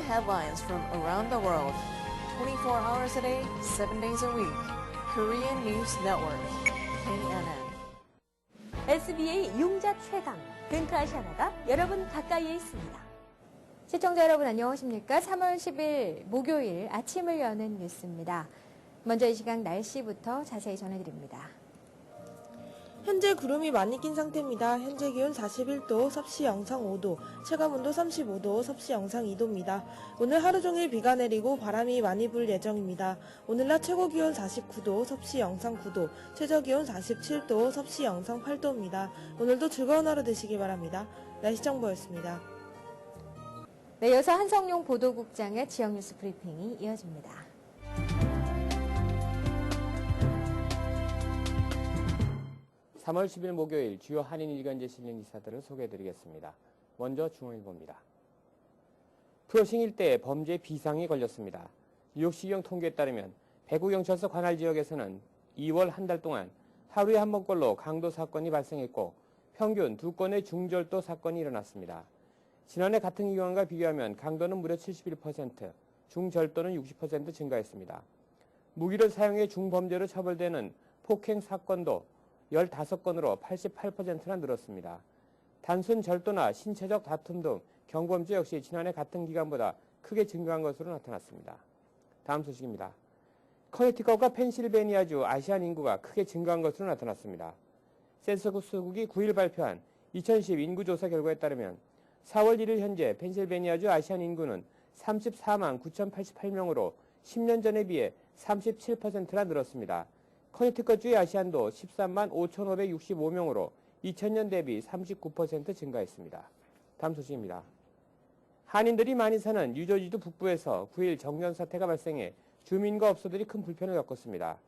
headlines from around the world. 24 hours a day, 7 days a week. Korean News Network, KNN. SBA 융자 최강, 근크아시아나가 여러분 가까이에 있습니다. 시청자 여러분 안녕하십니까? 3월 10일 목요일 아침을 여는 뉴스입니다. 먼저 이 시각 날씨부터 자세히 전해드립니다. 현재 구름이 많이 낀 상태입니다. 현재 기온 41도, 섭씨 영상 5도, 체감온도 35도, 섭씨 영상 2도입니다. 오늘 하루 종일 비가 내리고 바람이 많이 불 예정입니다. 오늘 낮 최고 기온 49도, 섭씨 영상 9도, 최저 기온 47도, 섭씨 영상 8도입니다. 오늘도 즐거운 하루 되시기 바랍니다. 날씨 정보였습니다. 네, 이어서 한성용 보도국장의 지역 뉴스 브리핑이 이어집니다. 3월 10일 목요일 주요 한인 일간지 실린 기사들을 소개해드리겠습니다. 먼저 중앙일보입니다. 프로싱 일대에 범죄 비상이 걸렸습니다. 뉴욕시경 통계에 따르면 배구경찰서 관할 지역에서는 2월 한 달 동안 하루에 한 번꼴로 강도 사건이 발생했고 평균 2건의 중절도 사건이 일어났습니다. 지난해 같은 기간과 비교하면 강도는 무려 71%, 중절도는 60% 증가했습니다. 무기를 사용해 중범죄로 처벌되는 폭행 사건도 15건으로 88%나 늘었습니다. 단순 절도나 신체적 다툼 등 경범죄 역시 지난해 같은 기간보다 크게 증가한 것으로 나타났습니다. 다음 소식입니다. 커네티컷과 펜실베니아주 아시안 인구가 크게 증가한 것으로 나타났습니다. 센서스국이 9일 발표한 2010 인구조사 결과에 따르면 4월 1일 현재 펜실베니아주 아시안 인구는 34만 9,088명으로 10년 전에 비해 37%나 늘었습니다. 커네티컷주의 아시안도 13만 5,565명으로 2000년 대비 39% 증가했습니다. 다음 소식입니다. 한인들이 많이 사는 뉴저지주 북부에서 9일 정전 사태가 발생해 주민과 업소들이 큰 불편을 겪었습니다.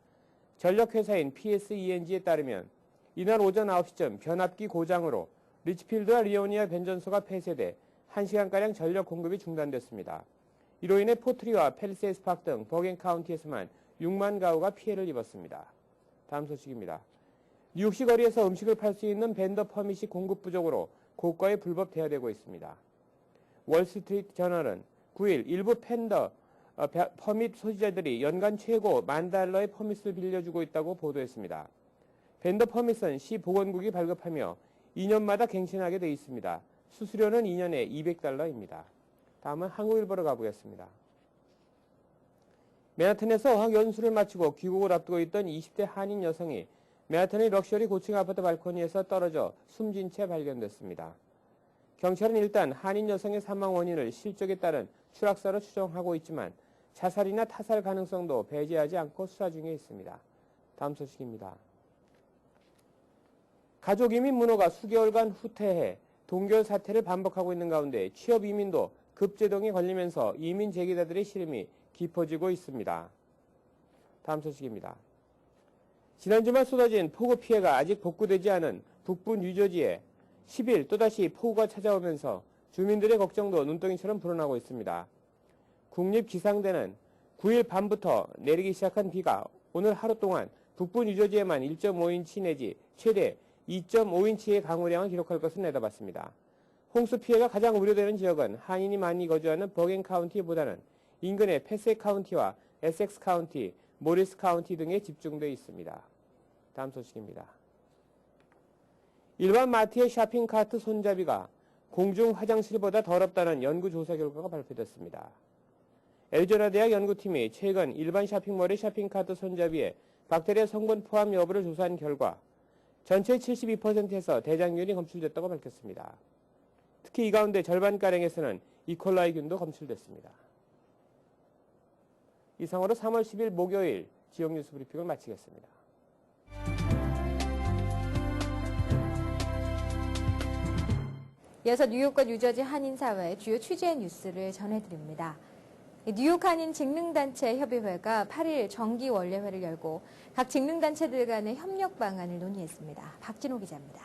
전력회사인 PSENG에 따르면 이날 오전 9시쯤 변압기 고장으로 리치필드와 리오니아 변전소가 폐쇄돼 1시간가량 전력 공급이 중단됐습니다. 이로 인해 포트리와 펠리세이스 파크 등 버겐 카운티에서만 6만 가구가 피해를 입었습니다. 다음 소식입니다. 뉴욕시 거리에서 음식을 팔 수 있는 벤더 퍼밋이 공급 부족으로 고가에 불법 대여되고 있습니다. 월스트리트 저널은 9일 일부 팬더 퍼밋 소지자들이 연간 최고 $10,000의 퍼밋을 빌려주고 있다고 보도했습니다. 벤더 퍼밋은 시 보건국이 발급하며 2년마다 갱신하게 되어 있습니다. 수수료는 2년에 $200입니다. 다음은 한국일보로 가보겠습니다. 맨하탄에서 어학 연수를 마치고 귀국을 앞두고 있던 20대 한인 여성이 맨하탄의 럭셔리 고층 아파트 발코니에서 떨어져 숨진 채 발견됐습니다. 경찰은 일단 한인 여성의 사망 원인을 실족에 따른 추락사로 추정하고 있지만 자살이나 타살 가능성도 배제하지 않고 수사 중에 있습니다. 다음 소식입니다. 가족 이민 문호가 수개월간 후퇴해 동결 사태를 반복하고 있는 가운데 취업 이민도 급제동에 걸리면서 이민 재개자들의 시름이 깊어지고 있습니다. 다음 소식입니다. 지난 주말 쏟아진 폭우 피해가 아직 복구되지 않은 북부 뉴저지에 10일 또다시 폭우가 찾아오면서 주민들의 걱정도 눈덩이처럼 불어나고 있습니다. 국립기상대는 9일 밤부터 내리기 시작한 비가 오늘 하루 동안 북부 뉴저지에만 1.5인치 내지 최대 2.5인치의 강우량을 기록할 것을 내다봤습니다. 홍수 피해가 가장 우려되는 지역은 한인이 많이 거주하는 버겐 카운티보다는 인근의 패세 카운티와 에섹스 카운티, 모리스 카운티 등에 집중되어 있습니다. 다음 소식입니다. 일반 마트의 쇼핑카트 손잡이가 공중 화장실보다 더럽다는 연구조사 결과가 발표됐습니다. 애리조나 대학 연구팀이 최근 일반 쇼핑몰의 쇼핑카트 손잡이에 박테리아 성분 포함 여부를 조사한 결과 전체 72%에서 대장균이 검출됐다고 밝혔습니다. 특히 이 가운데 절반가량에서는 이콜라이균도 검출됐습니다. 이상으로 3월 10일 목요일 지역 뉴스 브리핑을 마치겠습니다. 이어서 뉴욕과 뉴저지 한인사회의 주요 취재 뉴스를 전해드립니다. 뉴욕 한인 직능단체 협의회가 8일 정기원례회를 열고 각 직능단체들 간의 협력 방안을 논의했습니다. 박진호 기자입니다.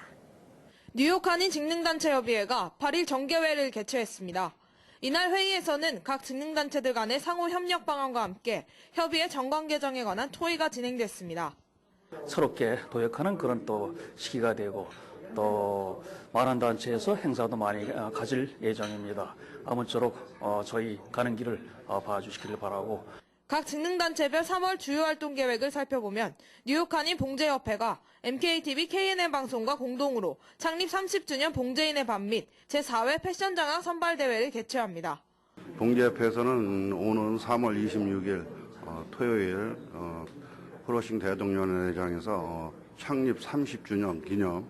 뉴욕 한인 직능단체 협의회가 8일 정기회를 개최했습니다. 이날 회의에서는 각 직능단체들 간의 상호 협력 방안과 함께 협의회 정관 개정에 관한 토의가 진행됐습니다. 새롭게 도약하는 그런 또 시기가 되고 또 많은 단체에서 행사도 많이 가질 예정입니다. 아무쪼록 저희 가는 길을 봐주시기를 바라고. 각 직능단체별 3월 주요 활동 계획을 살펴보면 뉴욕 한인 봉제협회가 MKTV KNN 방송과 공동으로 창립 30주년 봉제인의 밤 및 제4회 패션장학 선발대회를 개최합니다. 봉제협회에서는 오는 3월 26일 토요일 프로싱 대동연회장에서 창립 30주년 기념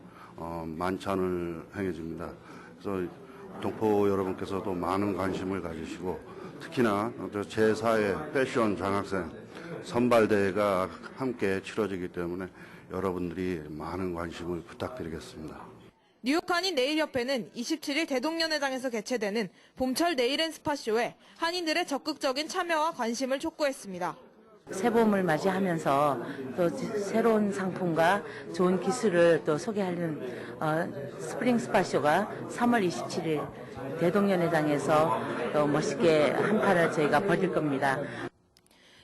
만찬을 행해줍니다. 그래서 동포 여러분께서도 많은 관심을 가지시고 특히나 제4회 패션 장학생 선발대회가 함께 치러지기 때문에 여러분들이 많은 관심을 부탁드리겠습니다. 뉴욕 한인 네일협회는 27일 대동연회장에서 개최되는 봄철 네일앤스파쇼에 한인들의 적극적인 참여와 관심을 촉구했습니다. 새봄을 맞이하면서 또 새로운 상품과 좋은 기술을 또 소개하는 스프링 스파쇼가 3월 27일 대동연회장에서 또 멋있게 한판을 저희가 벌일 겁니다.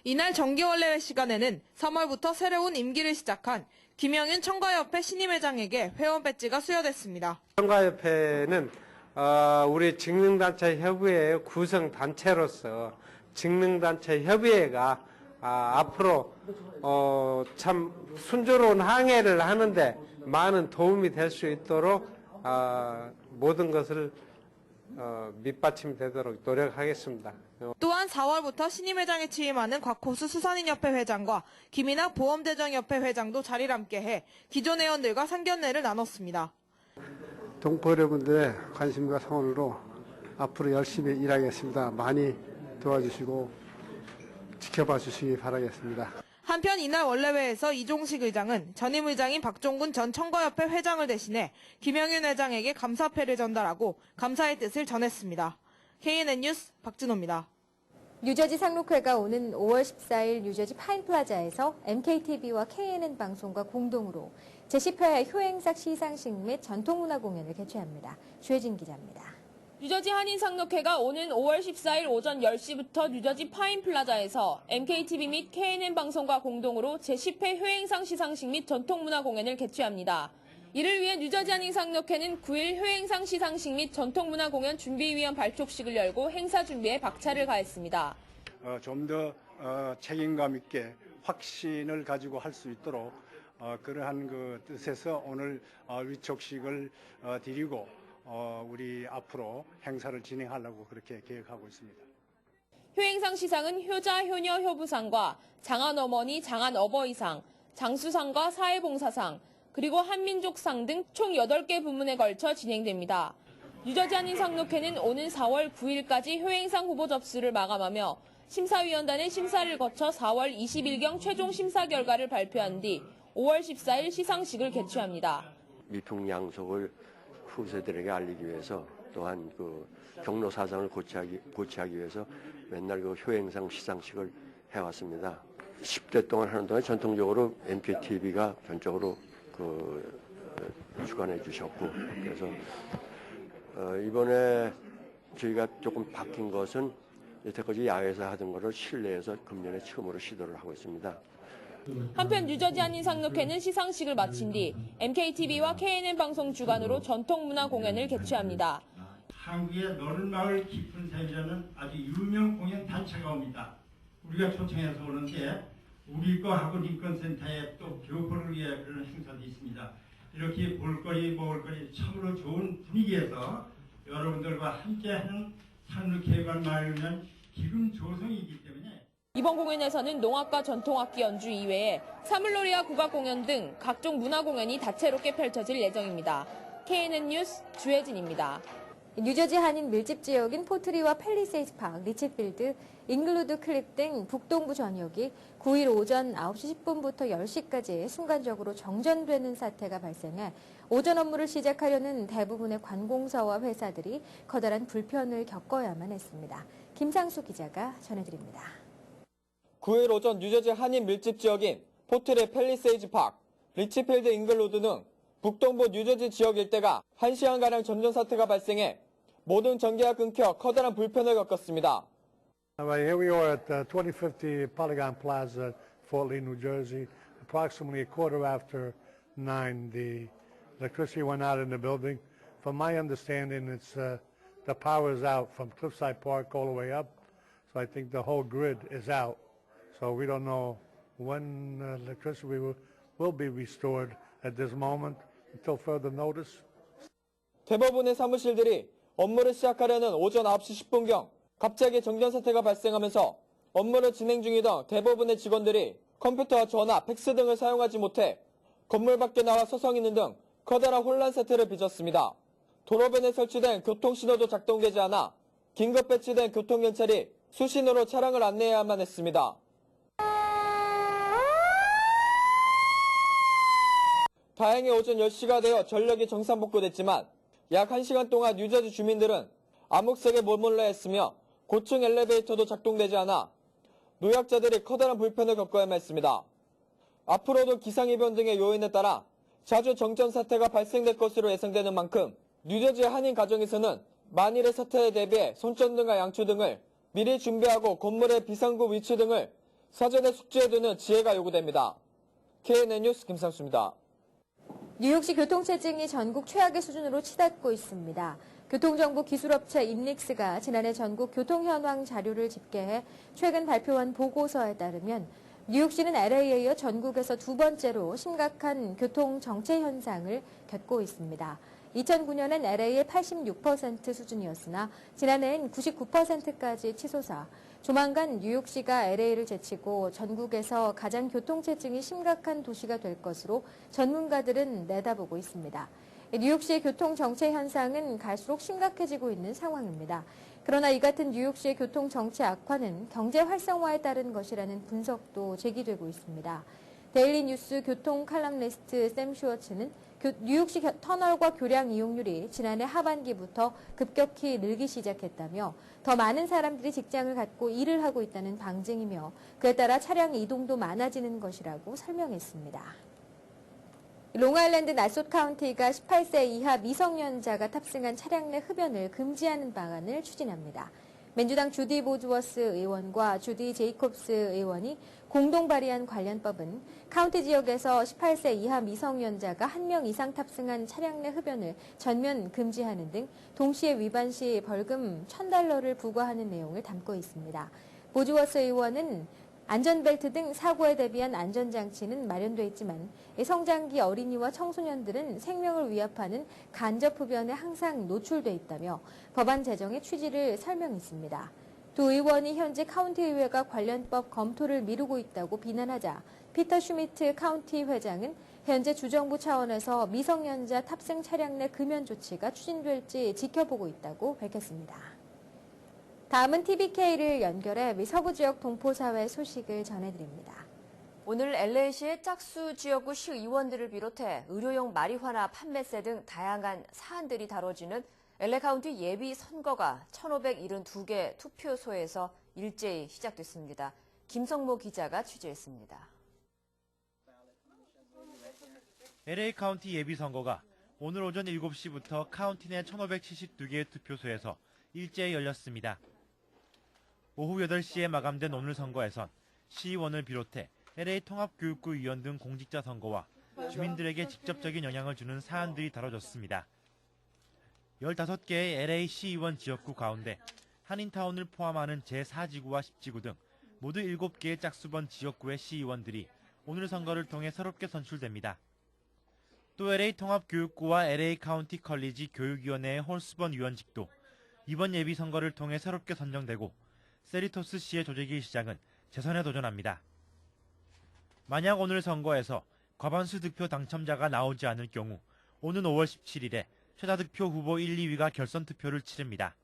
이날 정기원래회 시간에는 3월부터 새로운 임기를 시작한 김영윤 청과협회 신임회장에게 회원 배지가 수여됐습니다. 청과협회는 우리 직능단체 협의회 구성단체로서 직능단체 협의회가 앞으로 참 순조로운 항해를 하는데 많은 도움이 될 수 있도록 모든 것을 밑받침되도록 노력하겠습니다. 또한 4월부터 신임회장에 취임하는 곽호수 수산인협회 회장과 김인학 보험대정협회 회장도 자리를 함께해 기존 회원들과 상견례를 나눴습니다. 동포 여러분들의 관심과 성원으로 앞으로 열심히 일하겠습니다. 많이 도와주시고 지켜봐 주시기 바라겠습니다. 한편 이날 원래회에서 이종식 의장은 전임 의장인 박종군 전 청과협회 회장을 대신해 김영윤 회장에게 감사패를 전달하고 감사의 뜻을 전했습니다. KNN 뉴스 박진호입니다. 뉴저지 상록회가 오는 5월 14일 뉴저지 파인플라자에서 MKTV와 KNN 방송과 공동으로 제10회 효행사 시상식 및 전통문화 공연을 개최합니다. 주혜진 기자입니다. 뉴저지 한인상록회가 오는 5월 14일 오전 10시부터 뉴저지 파인플라자에서 MKTV 및 KNN 방송과 공동으로 제10회 효행상 시상식 및 전통문화 공연을 개최합니다. 이를 위해 뉴저지 한인상록회는 9일 효행상 시상식 및 전통문화 공연 준비위원 발족식을 열고 행사 준비에 박차를 가했습니다. 좀 더 책임감 있게 확신을 가지고 할 수 있도록 그러한 그 뜻에서 오늘 위촉식을 드리고 우리 앞으로 행사를 진행하려고 그렇게 계획하고 있습니다. 효행상 시상은 효자, 효녀, 효부상과 장한어머니, 장한어버이상, 장수상과 사회봉사상, 그리고 한민족상 등 총 8개 부문에 걸쳐 진행됩니다. 뉴저지 한인상록회는 오는 4월 9일까지 효행상 후보 접수를 마감하며 심사위원단의 심사를 거쳐 4월 20일경 최종 심사 결과를 발표한 뒤 5월 14일 시상식을 개최합니다. 미풍양속을 후세들에게 알리기 위해서 또한 그 경로 사상을 고치하기 위해서 맨날 그 효행상 시상식을 해왔습니다. 10대 동안 하는 동안 전통적으로 MKTV가 전적으로 주관해 주셨고 그래서 이번에 저희가 조금 바뀐 것은 여태까지 야외에서 하던 것을 실내에서 금년에 처음으로 시도를 하고 있습니다. 한편 뉴저지 한인상록회는 시상식을 마친 뒤 MKTV와 KNN 방송 주관으로 전통문화 공연을 개최합니다. 한국의 너른마을 깊은 샘이라는 아주 유명 공연 단체가 옵니다. 우리가 초청해서 오는데 우리 거 학원 인권센터에 또 교포를 위해 그런 행사도 있습니다. 이렇게 볼거리 먹을거리 참으로 좋은 분위기에서 여러분들과 함께하는 상록회관 마을은 기금 조성이기 때문에 이번 공연에서는 농악과 전통악기 연주 이외에 사물놀이와 국악 공연 등 각종 문화 공연이 다채롭게 펼쳐질 예정입니다. KNN 뉴스 주혜진입니다. 뉴저지 한인 밀집 지역인 포트리와 팰리세이드 파크, 리치필드, 잉글루드 클립 등 북동부 전역이 9일 오전 9시 10분부터 10시까지 순간적으로 정전되는 사태가 발생해 오전 업무를 시작하려는 대부분의 관공서와 회사들이 커다란 불편을 겪어야만 했습니다. 김상수 기자가 전해드립니다. 9일 오전 뉴저지 한인 밀집 지역인 포트리 팰리세이드 파크, 리치필드 잉글루드 등 북동부 뉴저지 지역 일대가 1시간가량 정전 사태가 발생해 모든 전기가 끊겨 커다란 불편을 겪었습니다. Here we are at 2050 Polygon Plaza, Fort Lee, New Jersey. Approximately a quarter after 9, the electricity went out in the building. From my understanding, it's the power is out from Cliffside Park all the way up. So I think the whole grid is out. So we don't know when electricity will be restored at this moment until further notice. 대법원의 사무실들이 업무를 시작하려는 오전 9시 10분경 갑자기 정전 사태가 발생하면서 업무를 진행 중이던 대법원의 직원들이 컴퓨터와 전화, 팩스 등을 사용하지 못해 건물 밖에 나와 서성이는 등 커다란 혼란 사태를 빚었습니다. 도로변에 설치된 교통신호도 작동되지 않아 긴급 배치된 교통경찰이 수신호로 차량을 안내해야만 했습니다. 다행히 오전 10시가 되어 전력이 정상복구됐지만 약 1시간 동안 뉴저지 주민들은 암흑색에 머물러야 했으며 고층 엘리베이터도 작동되지 않아 노약자들이 커다란 불편을 겪어야만 했습니다. 앞으로도 기상이변 등의 요인에 따라 자주 정전 사태가 발생될 것으로 예상되는 만큼 뉴저지 한인 가정에서는 만일의 사태에 대비해 손전등과 양초 등을 미리 준비하고 건물의 비상구 위치 등을 사전에 숙지해두는 지혜가 요구됩니다. KNN 뉴스 김상수입니다. 뉴욕시 교통체증이 전국 최악의 수준으로 치닫고 있습니다. 교통정보 기술업체 인닉스가 지난해 전국 교통현황 자료를 집계해 최근 발표한 보고서에 따르면 뉴욕시는 LA에 이어 전국에서 두 번째로 심각한 교통 정체 현상을 겪고 있습니다. 2009년엔 LA의 86% 수준이었으나 지난해엔 99%까지 치솟아 조만간 뉴욕시가 LA를 제치고 전국에서 가장 교통체증이 심각한 도시가 될 것으로 전문가들은 내다보고 있습니다. 뉴욕시의 교통 정체 현상은 갈수록 심각해지고 있는 상황입니다. 그러나 이 같은 뉴욕시의 교통 정체 악화는 경제 활성화에 따른 것이라는 분석도 제기되고 있습니다. 데일리 뉴스 교통 칼럼니스트 샘 슈워츠는 뉴욕시 터널과 교량 이용률이 지난해 하반기부터 급격히 늘기 시작했다며 더 많은 사람들이 직장을 갖고 일을 하고 있다는 방증이며 그에 따라 차량 이동도 많아지는 것이라고 설명했습니다. 롱아일랜드 나솥 카운티가 18세 이하 미성년자가 탑승한 차량 내 흡연을 금지하는 방안을 추진합니다. 민주당 주디 보즈워스 의원과 주디 제이콥스 의원이 공동 발의한 관련법은 카운티 지역에서 18세 이하 미성년자가 1명 이상 탑승한 차량 내 흡연을 전면 금지하는 등 동시에 위반 시 벌금 $1,000를 부과하는 내용을 담고 있습니다. 보즈워스 의원은 안전벨트 등 사고에 대비한 안전장치는 마련돼 있지만 성장기 어린이와 청소년들은 생명을 위협하는 간접 흡연에 항상 노출돼 있다며 법안 제정의 취지를 설명했습니다. 두 의원이 현재 카운티 의회가 관련법 검토를 미루고 있다고 비난하자 피터 슈미트 카운티 회장은 현재 주정부 차원에서 미성년자 탑승 차량 내 금연 조치가 추진될지 지켜보고 있다고 밝혔습니다. 다음은 TVK를 연결해 서부 지역 동포사회 소식을 전해드립니다. 오늘 LA시의 짝수 지역구 시의원들을 비롯해 의료용 마리화나 판매세 등 다양한 사안들이 다뤄지는 LA 카운티 예비 선거가 1,572개 투표소에서 일제히 시작됐습니다. 김성모 기자가 취재했습니다. LA 카운티 예비 선거가 오늘 오전 7시부터 카운티 내 1,572개의 투표소에서 일제히 열렸습니다. 오후 8시에 마감된 오늘 선거에선 시의원을 비롯해 LA 통합교육구 위원 등 공직자 선거와 주민들에게 직접적인 영향을 주는 사안들이 다뤄졌습니다. 15개의 LA 시의원 지역구 가운데 한인타운을 포함하는 제4지구와 10지구 등 모두 7개의 짝수번 지역구의 시의원들이 오늘 선거를 통해 새롭게 선출됩니다. 또 LA 통합교육구와 LA 카운티 컬리지 교육위원회의 홀수번 위원직도 이번 예비 선거를 통해 새롭게 선정되고 세리토스 시의 조재기 시장은 재선에 도전합니다. 만약 오늘 선거에서 과반수 득표 당첨자가 나오지 않을 경우 오는 5월 17일에 최다 득표 후보 1, 2위가 결선 투표를 치릅니다.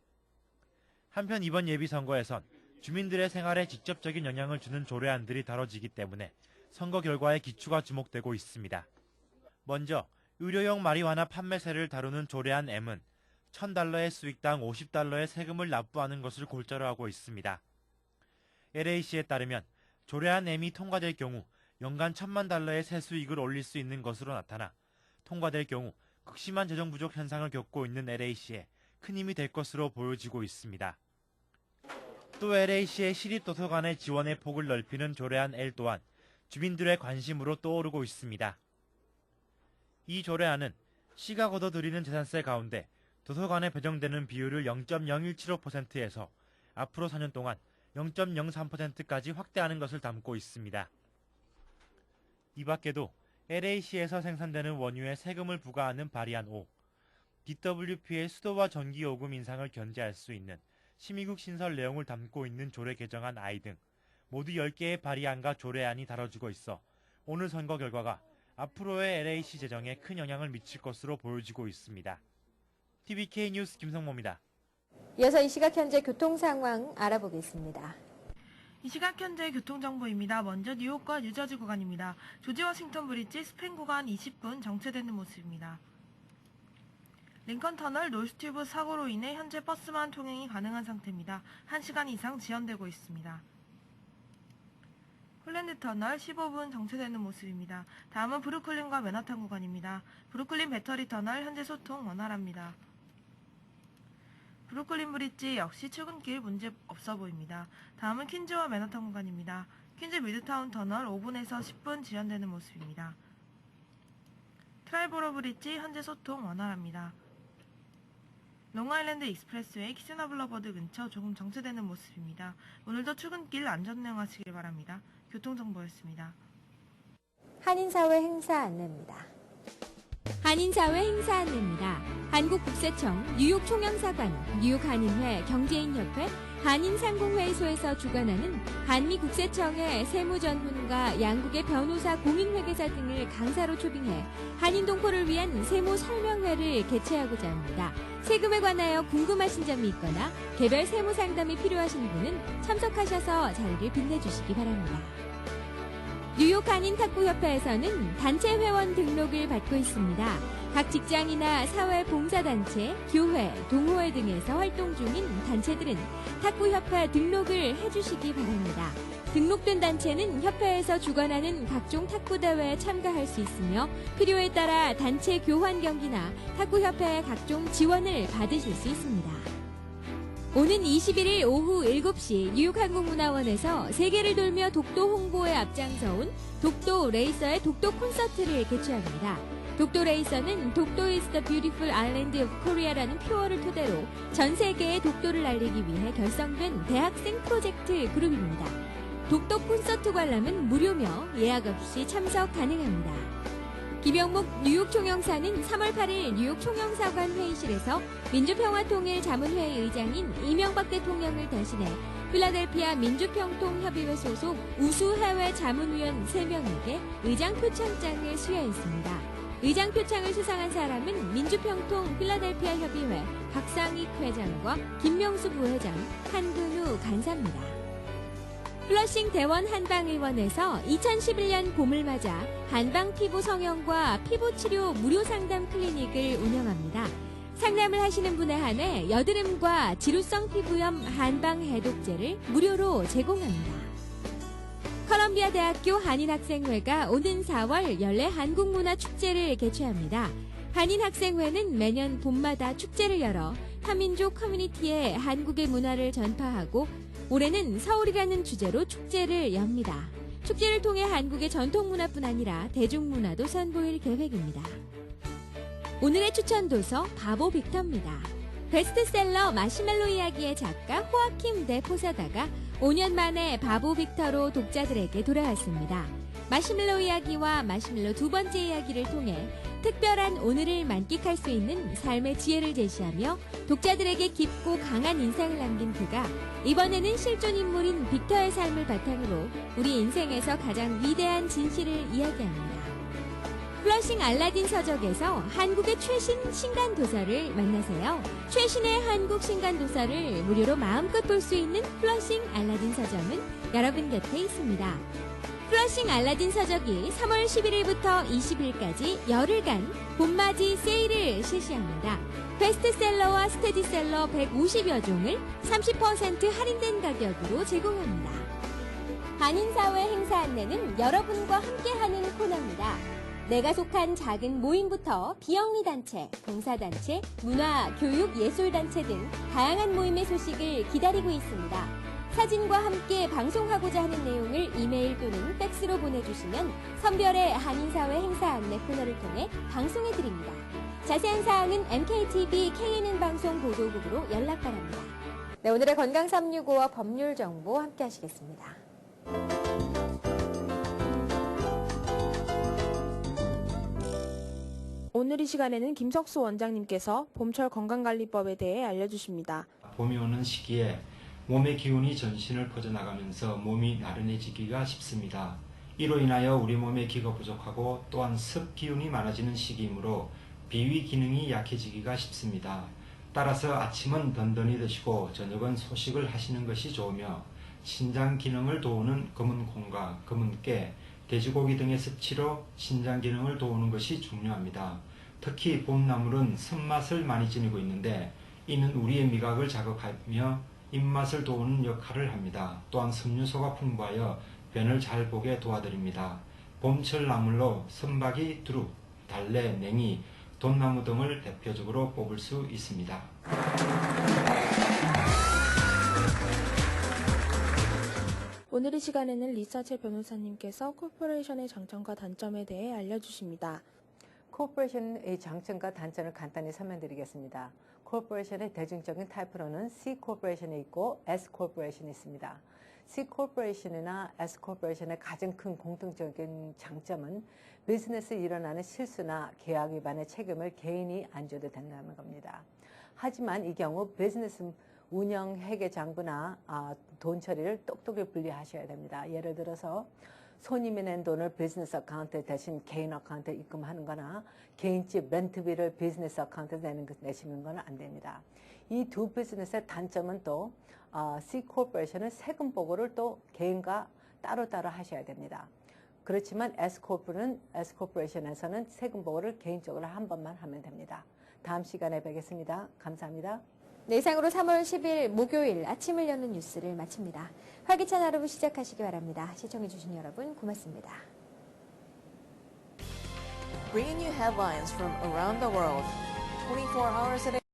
한편 이번 예비 선거에선 주민들의 생활에 직접적인 영향을 주는 조례안들이 다뤄지기 때문에 선거 결과의 기추가 주목되고 있습니다. 먼저 의료용 마리화나 판매세를 다루는 조례안 M은 $1,000의 수익당 $50의 세금을 납부하는 것을 골자로 하고 있습니다. LA시에 따르면 조례안 M이 통과될 경우 연간 $10,000의 세수익을 올릴 수 있는 것으로 나타나 통과될 경우 극심한 재정 부족 현상을 겪고 있는 LA시에 큰 힘이 될 것으로 보여지고 있습니다. 또 LA시의 시립도서관의 지원의 폭을 넓히는 조례안 L 또한 주민들의 관심으로 떠오르고 있습니다. 이 조례안은 시가 걷어들이는 재산세 가운데 도서관에 배정되는 비율을 0.0175%에서 앞으로 4년 동안 0.03%까지 확대하는 것을 담고 있습니다. 이 밖에도 LA시에서 생산되는 원유에 세금을 부과하는 발의안 5, DWP의 수도와 전기요금 인상을 견제할 수 있는 심의국 신설 내용을 담고 있는 조례 개정안 I 등 모두 10개의 발의안과 조례안이 다뤄지고 있어 오늘 선거 결과가 앞으로의 LA시 재정에 큰 영향을 미칠 것으로 보여지고 있습니다. TVK 뉴스 김성모입니다. 이어서 이 시각 현재 교통 상황 알아보겠습니다. 이 시각 현재 교통정보입니다. 먼저 뉴욕과 뉴저지 구간입니다. 조지 워싱턴 브리지 스프링 구간 20분 정체되는 모습입니다. 링컨 터널 노스튜브 사고로 인해 현재 버스만 통행이 가능한 상태입니다. 1시간 이상 지연되고 있습니다. 홀랜드 터널 15분 정체되는 모습입니다. 다음은 브루클린과 맨하탄 구간입니다. 브루클린 배터리 터널 현재 소통 원활합니다. 브루클린 브릿지 역시 출근길 문제 없어 보입니다. 다음은 퀸즈와 맨하탄 구간입니다. 퀸즈 미드타운 터널 5분에서 10분 지연되는 모습입니다. 트라이보로 브릿지 현재 소통 원활합니다. 롱아일랜드 익스프레스웨이 키스나블러버드 근처 조금 정체되는 모습입니다. 오늘도 출근길 안전 운행하시길 바랍니다. 교통정보였습니다. 한인사회 행사 안내입니다. 한인사회 행사 안내입니다. 한국국세청, 뉴욕 총영사관, 뉴욕 한인회, 경제인협회, 한인상공회의소에서 주관하는 한미국세청의 세무전문가, 양국의 변호사, 공인회계사 등을 강사로 초빙해 한인 동포를 위한 세무 설명회를 개최하고자 합니다. 세금에 관하여 궁금하신 점이 있거나 개별 세무 상담이 필요하신 분은 참석하셔서 자리를 빛내주시기 바랍니다. 뉴욕 한인탁구협회에서는 단체 회원 등록을 받고 있습니다. 각 직장이나 사회봉사단체, 교회, 동호회 등에서 활동 중인 단체들은 탁구협회 등록을 해주시기 바랍니다. 등록된 단체는 협회에서 주관하는 각종 탁구대회에 참가할 수 있으며 필요에 따라 단체 교환 경기나 탁구협회의 각종 지원을 받으실 수 있습니다. 오는 21일 오후 7시 뉴욕한국문화원에서 세계를 돌며 독도 홍보에 앞장서온 독도 레이서의 독도 콘서트를 개최합니다. 독도 레이서는 독도 is the beautiful island of Korea라는 표어를 토대로 전 세계에 독도를 알리기 위해 결성된 대학생 프로젝트 그룹입니다. 독도 콘서트 관람은 무료며 예약 없이 참석 가능합니다. 김영목 뉴욕 총영사는 3월 8일 뉴욕 총영사관 회의실에서 민주평화통일자문회의 의장인 이명박 대통령을 대신해 필라델피아 민주평통협의회 소속 우수해외 자문위원 3명에게 의장 표창장을 수여했습니다. 의장 표창을 수상한 사람은 민주평통 필라델피아 협의회 박상익 회장과 김명수 부회장, 한근우 간사입니다. 플러싱 대원 한방의원에서 2011년 봄을 맞아 한방 피부 성형과 피부 치료 무료 상담 클리닉을 운영합니다. 상담을 하시는 분에 한해 여드름과 지루성 피부염 한방 해독제를 무료로 제공합니다. 컬럼비아 대학교 한인학생회가 오는 4월 연례 한국문화축제를 개최합니다. 한인학생회는 매년 봄마다 축제를 열어 한민족 커뮤니티에 한국의 문화를 전파하고 올해는 서울이라는 주제로 축제를 엽니다. 축제를 통해 한국의 전통문화뿐 아니라 대중문화도 선보일 계획입니다. 오늘의 추천 도서 바보 빅터입니다. 베스트셀러 마시멜로 이야기의 작가 호아킴 데 포사다가 5년 만에 바보 빅터로 독자들에게 돌아왔습니다. 마시멜로 이야기와 마시멜로 두 번째 이야기를 통해 특별한 오늘을 만끽할 수 있는 삶의 지혜를 제시하며 독자들에게 깊고 강한 인상을 남긴 그가 이번에는 실존 인물인 빅터의 삶을 바탕으로 우리 인생에서 가장 위대한 진실을 이야기합니다. 플러싱 알라딘 서적에서 한국의 최신 신간 도서를 만나세요. 최신의 한국 신간 도서를 무료로 마음껏 볼 수 있는 플러싱 알라딘 서점은 여러분 곁에 있습니다. 플러싱 알라딘 서적이 3월 11일부터 20일까지 열흘간 봄맞이 세일을 실시합니다. 베스트셀러와 스테디셀러 150여 종을 30% 할인된 가격으로 제공합니다. 한인사회 행사 안내는 여러분과 함께하는 코너입니다. 내가 속한 작은 모임부터 비영리 단체, 봉사단체, 문화, 교육, 예술단체 등 다양한 모임의 소식을 기다리고 있습니다. 사진과 함께 방송하고자 하는 내용을 이메일 또는 팩스로 보내주시면 선별의 한인사회 행사 안내 코너를 통해 방송해드립니다. 자세한 사항은 MKTV KNN 방송 보도국으로 연락 바랍니다. 네, 오늘의 건강 365와 법률 정보 함께 하시겠습니다. 오늘 이 시간에는 김석수 원장님께서 봄철 건강관리법에 대해 알려주십니다. 봄이 오는 시기에 몸의 기운이 전신을 퍼져나가면서 몸이 나른해지기가 쉽습니다. 이로 인하여 우리 몸의 기가 부족하고 또한 습 기운이 많아지는 시기이므로 비위 기능이 약해지기가 쉽습니다. 따라서 아침은 든든히 드시고 저녁은 소식을 하시는 것이 좋으며 신장 기능을 도우는 검은 콩과 검은 깨, 돼지고기 등의 섭취로 신장 기능을 도우는 것이 중요합니다. 특히 봄나물은 쓴맛을 많이 지니고 있는데 이는 우리의 미각을 자극하며 입맛을 도우는 역할을 합니다. 또한 섬유소가 풍부하여 변을 잘 보게 도와드립니다. 봄철 나물로 선박이, 두릅, 달래, 냉이, 돈나무 등을 대표적으로 뽑을 수 있습니다. 오늘 이 시간에는 리사체 변호사님께서 코퍼레이션의 장점과 단점에 대해 알려주십니다. 코퍼레이션의 장점과 단점을 간단히 설명드리겠습니다. 코퍼레이션의 대중적인 타입으로는 C 코퍼레이션이 있고 S 코퍼레이션이 있습니다. C 코퍼레이션이나 S 코퍼레이션의 가장 큰 공통적인 장점은 비즈니스에 일어나는 실수나 계약 위반의 책임을 개인이 안 져도 된다는 겁니다. 하지만 이 경우 비즈니스 운영 회계 장부나 돈 처리를 똑똑히 분리하셔야 됩니다. 예를 들어서 손님이 낸 돈을 비즈니스 어카운트 대신 개인 어카운트에 입금하는 거나 개인집 렌트비를 비즈니스 어카운트에 내시는 건 안 됩니다. 이 두 비즈니스의 단점은 또 C 코퍼레이션은 세금 보고를 또 개인과 따로따로 하셔야 됩니다. 그렇지만 S 코퍼레이션에서는 세금 보고를 개인적으로 한 번만 하면 됩니다. 다음 시간에 뵙겠습니다. 감사합니다. 네, 이상으로 3월 10일 목요일 아침을 여는 뉴스를 마칩니다. 활기찬 하루 시작하시기 바랍니다. 시청해주신 여러분 고맙습니다. Bringing you headlines from around the world, 24 hours a day.